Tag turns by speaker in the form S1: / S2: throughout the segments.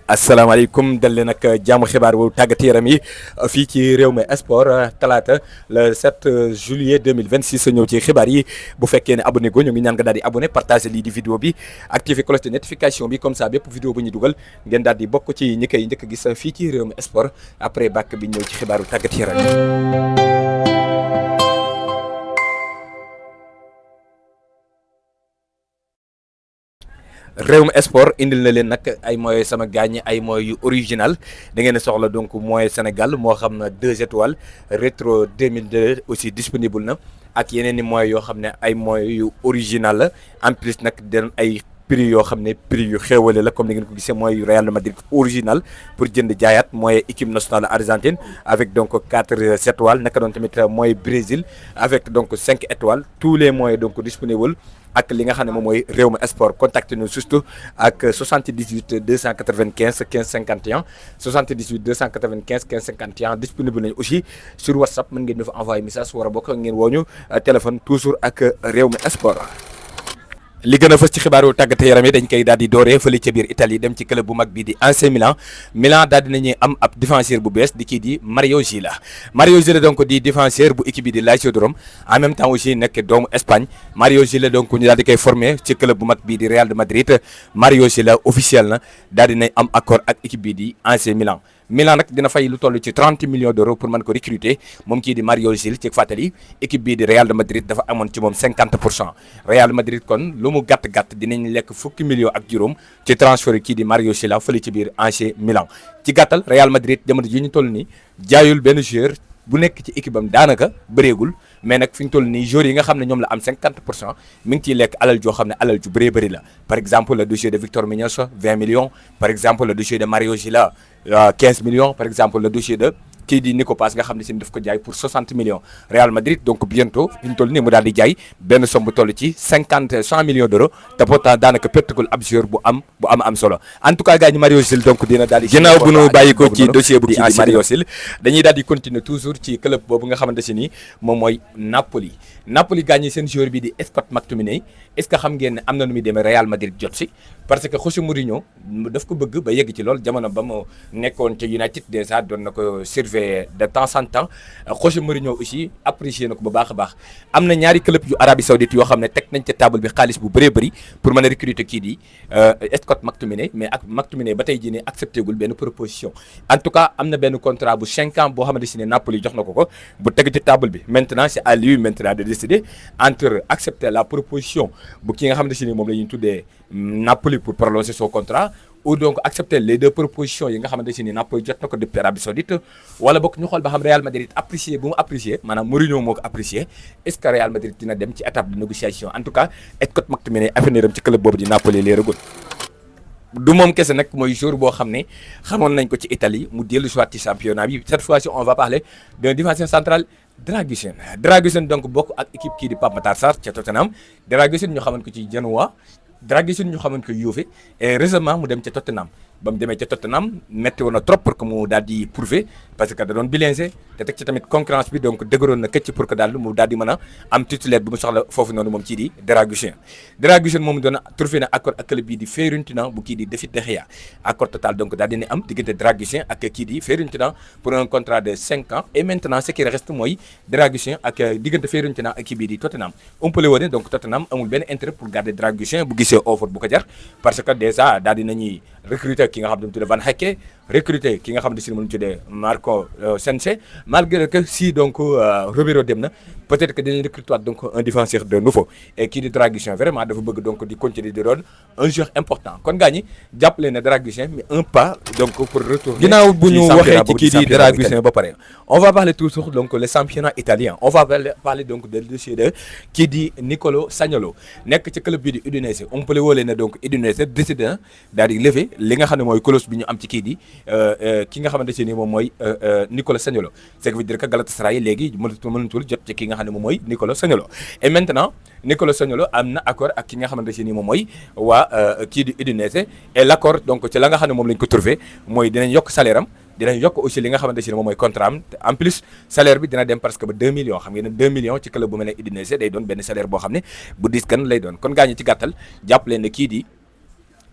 S1: asalaamaaleykum dal leen ak jàmm xibaar bu tàggat yaram yi fii ci Rewmi Sport talaata le 7 juillet 2026 ñëw ci xibaar yi bu fekkee ne abonné go ñu ngi ñaan nga daal di abonné partagé lii di vidéo bi activé cloche de notification bi comme ça bépp vidéo bu ñu dugal ngeen daal di bokk ci ñi koy njëkk a gis fii ci Rewmi Sport après bàkk bi ñëw ci xibaaru tàggat yaram yi. Rewmi Sport indil na leen nag ay moyens sama gaañ ay moyens yu original da ngeen a soxla donc moyen Sénégal moo xam na 2 étoiles rétro 2002 aussi disponible na ak yeneen i moyens yoo xam ne ay moyens yu original la en plus nag den ay prix yoo xam ne prix yu xéewale la comme ni ngeen ko gisee mooy Real de Madrid original pour jënd jaayaat mooy équipe nationale Argentine avec donc 4 étoiles naka doon tamit mooy Brésil avec donc 5 étoiles tous les moyens donc disponibles ak li nga xam ne moom mooy Rewmi Sport contacté ñu surtout ak 78 295 15 51 78 295 15 51 disponible nañu aussi sur WhatsApp mën ngeen ñu fa envoyé message war a bokk ngeen woo ñu téléphone toujours ak Rewmi Sport. li gën a fës ci xibaaru tàggat yaram yi dañ koy daal di dooree fële ca biir Italie dem ci club bu mag bi di AC Milan daal dinañuy am ab défenseur bu bees di kii di Mario Gila donc di défenseur bu équipe bi di Lazio de Rome en même temps aussi nekk doomu Espagne Mario Gila donc ñu daal di koy formé ci club bu mag bi di Real de Madrid Mario Gila officiel na daal dinañ am accord ak équipe bi di AC Milan nag dina fay lu toll ci 30 millions d'euros pour mën ko recruter moom kii di Mario Gil ci fàttali équipe bii di Real de Madrid dafa amoon ci moom 50% Real de Madrid kon lu mu gàtt-gàtt dinañ lekk fukki millions ak juróom ci transfert kii di Mario Gil fële ci biir AC Milan ci gàttal Real Madrid jamono ji ñu toll nii jaayul benn joueur bu nekk ci équipe am daanaka bëreegul mais nag fi ñu toll nii joueurs yi nga xam ne ñoom la am 50% mi ngi ciy lekk alal joo xam ne alal ju bëree bëri la par exemple le dossier de Victor Muñoz 20 millions par exemple le dossier de Mario Gila 15 millions par exemple le dossier de kii di Nico Paz nga xam ne si daf ko jaay pour 60 millions Real Madrid donc bientôt fi ñu toll nii mu daal di jaay benn somme bu toll ci 100 millions d'euros te pourtant daanaka pertugul ab joueur bu am solo en tout cas gars ñi Mario Gil donc dina daal di ginnaaw bu nu bàyyi ko ci dossier bu kii di Mario Gil dañuy daal di continuer toujours ci club boobu nga xamante si nii moom mooy Napoli gars ñi seen joueur bi di Scott McTominay est-ce que xam ngeen ne am na nu muy demee Real Madrid jot si parce que José Mourinho daf ko bëgg ba yegg ci lool jamono ba mu nekkoon ca United déjà doon na ko surveiller de temps en temps José Mourinho aussi apprécié na ko bu baax a baax am na ñaari club yu Arabie Saoudite yoo xam ne teg nañ ca table bi xaalis bu bëree bëri pour mën a recruter kii di Scott McTominay mais ak McTominay ba tey jii ne accepté gul benn proposition en tout cas am na benn contrat bu 5 ans boo xamante si ne Napoli jox na ko bu teg ci table bi maintenant c'est à lui maintenant de décider entre accepter la proposition bu ki nga xamante si ne moom la ñuy tuddee Napoli pour prolonger son contrat ou donc accepter les deux propositions yi nga xamante si ni Napoli jot na ko depuis Arabie Saoudite wala bokk ñu xool ba xam Real Madrid apprécié bu mu apprécié maanaam Mourinho moo ko apprécié est-ce que Real Madrid dina dem ci étape de négociation en tout cas Scott McTominay avenir am ci club boobu di Napoli leeragul du moom kese nag mooy jour boo xam ne xamoon nañ ko ci Italie mu dellu soit ci championnat bi cette fois-ci on va parler d'un défenseur central Dragusin donc bokk ak équipe kii di Pape Matar Sarr ca Tottenham Dragusin ñu xaman ko ci Genoa Dragusin ñu xaman ko Juve et récemment mu dem ca Tottenham ba mu demee ca Tottenham métti woon na trop pour que mu daal di prouver parce que da doon bilancé te teg ci tamit concurrence bi donc dëgëroon na këcc pour que daal mu daal di mën a am titulaire bi mu soxla foofu noonu moom kii di Dragusin moom doon trouvé na accord ak club bii di Fiorentina bu kii di David De Gea accord total donc daal dina am diggante Dragusin ak kii di Fiorentina pour un contrat de 5 ans et maintenant ce qui reste mooy Dragusin ak diggante Fiorentina ak kii bii di Tottenham on peut le voir donc Tottenham amul benn intérêt pour garder Dragusin bu gisee offre bu ko jar parce que déjà daal dinañuy recruter ki nga xam ne mu tuddee Van Hecke recruter ki nga xam ne si mu tuddee Marco Sense malgré que si donc Romero dem na peut-être que dinañ recruter donc un défenseur de nouveau et kii di Dragusin vraiment dafa bëgg donc di continuer di doon un joueur important kon gars ñi jàppale na Dragusin mais un pas donc pour retourner ginnaaw bu ñu waxee ci kii di Dragusin ba pare on va parler toujours donc le championnat italien on va parler donc de dossier de kii di Nicolo Zaniolo nekk ci club bi di Udinese on peut le wóolee ne donc Udinese décidé na daal di lever li nga xam ne mooy clause bi ñu am ci kii di ki nga xamante ne moom mooy Nicolo Zaniolo ce qui veut dire que Galatasaray léegi mënatul jot ci ki nga xam ne moom mooy Nicolo Zaniolo et maintenant Nicolo Zaniolo am na accord ak ki nga xamante ne moom mooy waa kii di Udinese et l'accord donc ci la nga xam ne moom lañ ko trouvé mooy dinañ yokk salaire am dinañ yokk aussi li nga xamante ne moom mooy contrat am en plus salaire bi dina dem parce que ba 2 millions xam ngeen ne 2 millions ci club bu mel ne Udinese day doon benn salaire boo xam ne bu dis gan lay doon kon gaa ñi ci gàttal jàpp leen ne kii di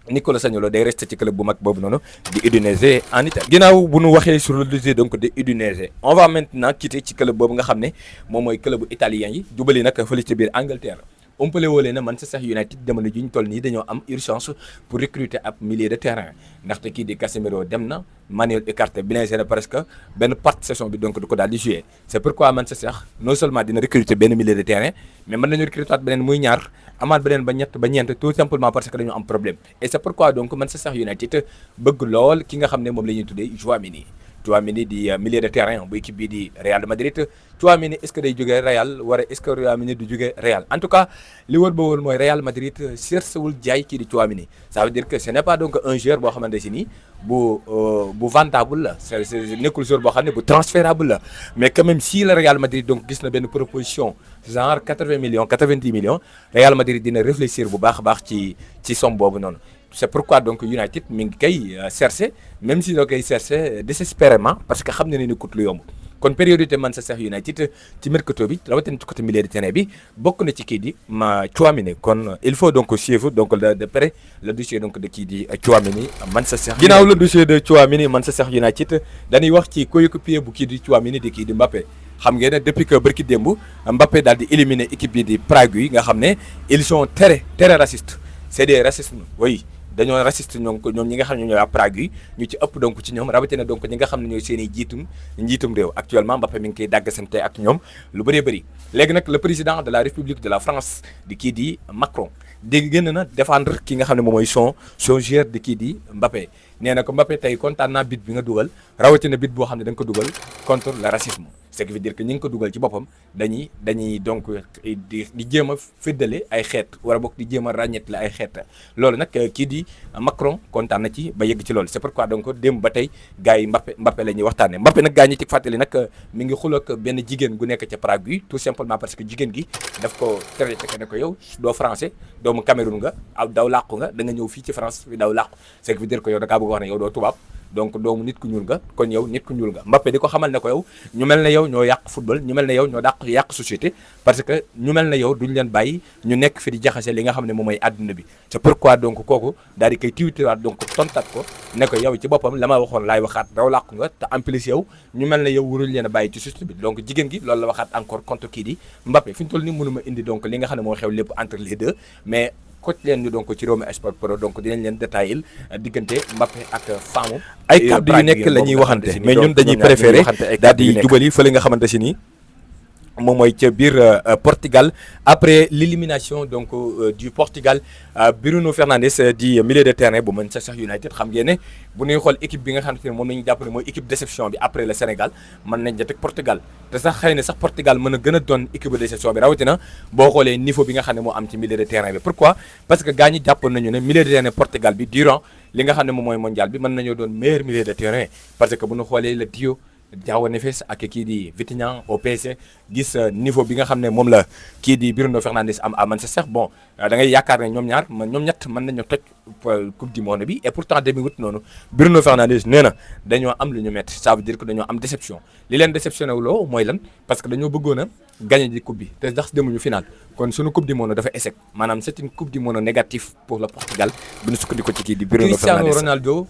S1: Nicolas Zaniolo day resté ci club bu mag boobu noonu di Udinese en Italie. ginnaaw bu nu waxee sur le dossier donc de Udinese on va maintenant quitter ci club boobu nga xam ne moom mooy club bu italien yi jubali nag fële ci biir Angleterre. umpale woo leen ne Manchester United jamono ji ñu toll nii dañoo am urgence pour recruter ab milieu de terrain ndaxte kii di Casemiro dem na Manuel Ugarte blessé na presque benn partie saison bi donc du ko daal di jouer c'est pourquoi Manchester non seulement dina recruter benn milieu de terrain mais mën nañu recruter waat beneen muy ñaar amaat beneen ba ñett ba ñeent tout simplement parce que dañoo am problème et c'est pourquoi donc Manchester United bëgg lool ki nga xam ne moom la ñuy tuddee Tchouaméni di milieu de terrain bu équipe bii di Real de Madrid Tchouaméni est-ce que day jógee Real wala est-ce que Tchouaméni du jógee Real en tout cas li wër ba wër mooy Real Madrid cherchewul jaay kii di Tchouaméni ça veut dire que ce n'est pas donc un joueur boo xamante si nii bu vendable la c'est nekkul joueur boo xam ne bu transférable la mais quand même si la Real Madrid donc gis na benn proposition genre 80 millions 90 millions Real Madrid dina réfléchir bu baax a baax ci somme boobu noonu. C'est pourquoi donc United mi ngi koy chercher même si da koy chercher désespérément parce que xam na ne ni coûte lu yomb kon périodité Manchester United ci mercato bi rawatina ci côté milieu de terrain bi bokk na ci kii di Tchouaméni kon il faut donc suivre donc de près le dossier donc de kii di Tchouaméni Manchester. ginnaaw le dossier de Tchouaméni Manchester United dañuy wax ci coéquipier bu kii di Tchouaméni di kii di Mbappé. xam ngeen ne depuis que bërki démb Mbappé daal di éliminer équipe bi di Prague yi nga xam ne ils sont très racistes c'est des racismes oui. dañoo raciste ñoom ñi nga xam ne ñooy waa Prague yi ñu ci ëpp donc ci ñoom rawatina donc ñi nga xam ne ñooy seen i njiitum réew actuellement Mbappé mi ngi koy dàggasante ak ñoom lu bëree bëri léegi nag le président de la République de la France di kii di Macron dégg génn na défendre ki nga xam ne moom mooy son joueur di kii di Mbappé nee na ko Mbappé tey kontaan naa bit bi nga dugal rawatina bit boo xam ne da nga ko dugal contre le racisme ce qui veut dire que ñi ngi ko dugal ci boppam dañuy donc di jéem a féddale ay xeet wala boog di jéem a ràññetle ay xeet loolu nag kii di Macron kontaan na ci ba yegg ci loolu c'est pourquoi donc démb ba tey gars yi Mbappé la ñuy waxtaanee Mbappé nag gars ñi ci fàttali nag mi ngi xuloo ak benn jigéen gu nekk ca Prague yi tout simplement parce que jigéen gi daf ko traité que ne ko yow doo français doomu Cameroun nga daw làqu nga da nga ñëw fii ci France fi daw làqu ce qui veut dire que yow da kaa bëgg wax ne yow doo tubaab donc doomu nit ku ñuul nga kon yow nit ku ñuul nga Mbappé di ko xamal ne ko yow ñu mel ne yow ñoo yàq football ñu mel ne yow ñoo yàq société parce que ñu mel ne yow duñ leen bàyyi ñu nekk fi di jaxase li nga xam ne moom mooy àdduna bi c'est pourquoi donc kooku daal di koy tiwitiwaat donc tontat ko ne ko yow ci boppam la ma waxoon laay waxaat daw làqu nga te en plus yow ñu mel ne yow waruñ leen a bàyyi ci société bi donc jigéen gi loolu la waxaat encore contre kii di Mbappé fi ñu toll nii mënuma indi donc li nga xam ne moo xew lépp entre les deux mais coach leen ñu donc ci Rewmi Sport Pro donc dinañ leen détailler diggante Mbappé ak Faamu ay kàddu yu nekk la ñuy waxante mais ñun dañuy préférer daal di jubali fële nga xamante si nii moom mooy ca biir Portugal après l'élimination donc du Portugal Bruno Fernandes di milieu de terrain bu Manchester United xam ngeen ne bu ñuy xool équipe bi nga xamante ne moom la ñu jàpp ne mooy équipe déception bi après le Sénégal mën nañ jot ak Portugal te sax xëy na sax Portugal mën a gën a doon équipe de déception bi rawatina boo xoolee niveau bi nga xam ne moo am ci milieu de terrain bi pourquoi parce que gars ñi jàppoon nañu ne milieu de terrain Portugal bi durant li nga xam ne moom mooy mondial bi mën nañoo doon meilleur milieu de terrain parce que bu ñu xoolee le trio João Neves ak kii di Vitinha au PSG gis niveau bi nga xam ne moom la kii di Bruno Fernandes am à Manchester bon da ngay yaakaar ne ñoom ñett mën nañu toj coupe du monde bi et pourtant demi wut noonu Bruno Fernandes nee na dañoo am lu ñu métti ça veut dire que dañoo am déception li leen déceptionné wu loo mooy lan parce que dañoo bëggoon a gagné ji coupe bi te ndax demuñu final kon suñu coupe du monde dafa échec maanaam c'est une coupe du monde négative pour le Portugal bu ñu sukkandiku ci kii di Bruno Fernandes. Cristiano Ronaldo.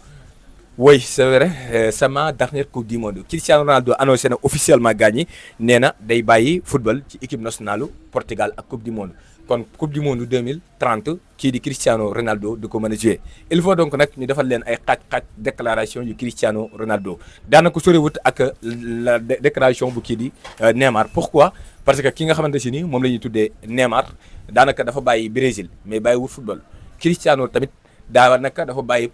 S1: Oui c'est vrai c'est ma dernière coupe du monde Cristiano Ronaldo annoncé na officiellement gagné nee na day bàyyi football ci équipe nationale Portugal ak coupe du monde kon coupe du monde 2030 kii di Cristiano Ronaldo du ko mën a jouer il faut donc nag ñu defal leen ay xaaj déclaration yu Cristiano Ronaldo daanaka soriwut ak la déclaration bu kii di Neymar pourquoi parce que ki nga xamante si ni moom la ñuy tuddee Neymar daanaka dafa bàyyi Brésil mais bàyyiwul football Cristiano tamit daanaka dafa bàyyi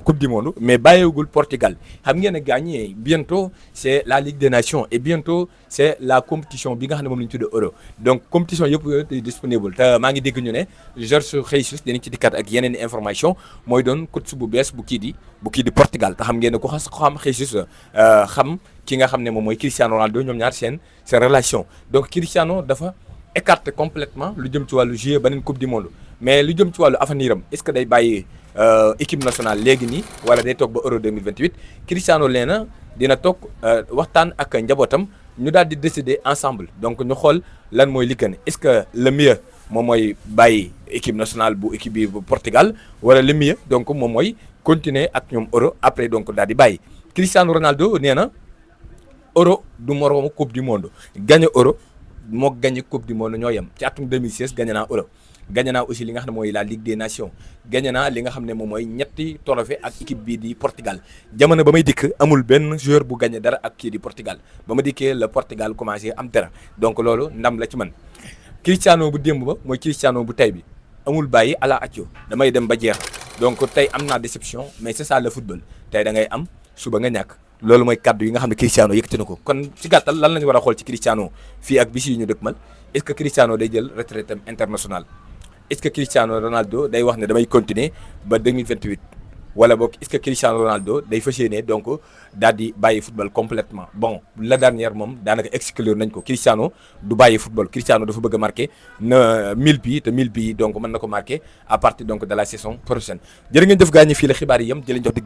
S1: coupe du monde mais bàyyiwul Portugal xam ngeen ne gagné bientôt c'est la Ligue des Nations et bientôt c'est la compétition bi nga xam ne moom la ñu tuddee Euro donc compétition yëpp yooyu disponible te maa ngi dégg ñu ne Jorge Jesus dinañ ci dikkat ak yeneen information mooy doon coach bu bees bu kii di Portugal te xam ngeen ne ku xam Jesus xam ki nga xam ne moom mooy Cristiano Ronaldo ñoom ñaar seen relation donc Cristiano dafa écarté complètement lu jëm ci wàllu jouer beneen coupe du monde mais lu jëm ci wàllu avenir am est-ce que day bàyyi équipe nationale léegi nii wala day toog ba Euro 2028 Cristiano leena dina toog waxtaan ak njabootam ñu daal di décider ensemble donc ñu xool lan mooy li gën est-ce que le mieux moom mooy bàyyi équipe nationale bu équipe bi bu Portugal wala le mieux donc moom mooy continuer ak ñoom Euro après donc daal di bàyyi. Cristiano Ronaldo nee na Euro du moroomu coupe du monde gagné Euro moo gagné coupe du monde ñoo yem ci atum 2016 gagné naa Euro. gagné naa aussi li nga xam ne mooy la Ligue des Nations gagné naa li nga xam ne moom mooy ñetti trophée ak équipe bii di Portugal jamono ba may dikk amul benn joueur bu gagné dara ak kii di Portugal ba ma dikkee la Portugal commencé am dara donc loolu ndam la ci man. Cristiano bu démb ba mooy Cristiano bu tey bi amul bàyyi ala accio damay dem ba jeex donc tey am naa déception mais c'est ça le football tey da ngay am suba nga ñàkk loolu mooy kaddu yi nga xam ne Cristiano yëkkati na ko kon ci gàttal lan la ñu war a xool ci Cristiano fii ak bis yi ñu dëkkmal est-ce que Cristiano day jël retraite international est-ce que Cristiano Ronaldo day wax ne damay continuer ba 2028 wala boog est-ce que Cristiano Ronaldo day fas yéene donc daal di bàyyi football complètement bon la dernière moom daanaka exclure nañ ko Cristiano du bàyyi football Cristiano dafa bëgg a marqué na 1000 bi te 1000 bi donc mën na ko marqué à partir donc de la saison prochaine jërë ngeen jëf gaa ñi fii la xibaar yi yem di leen jox dig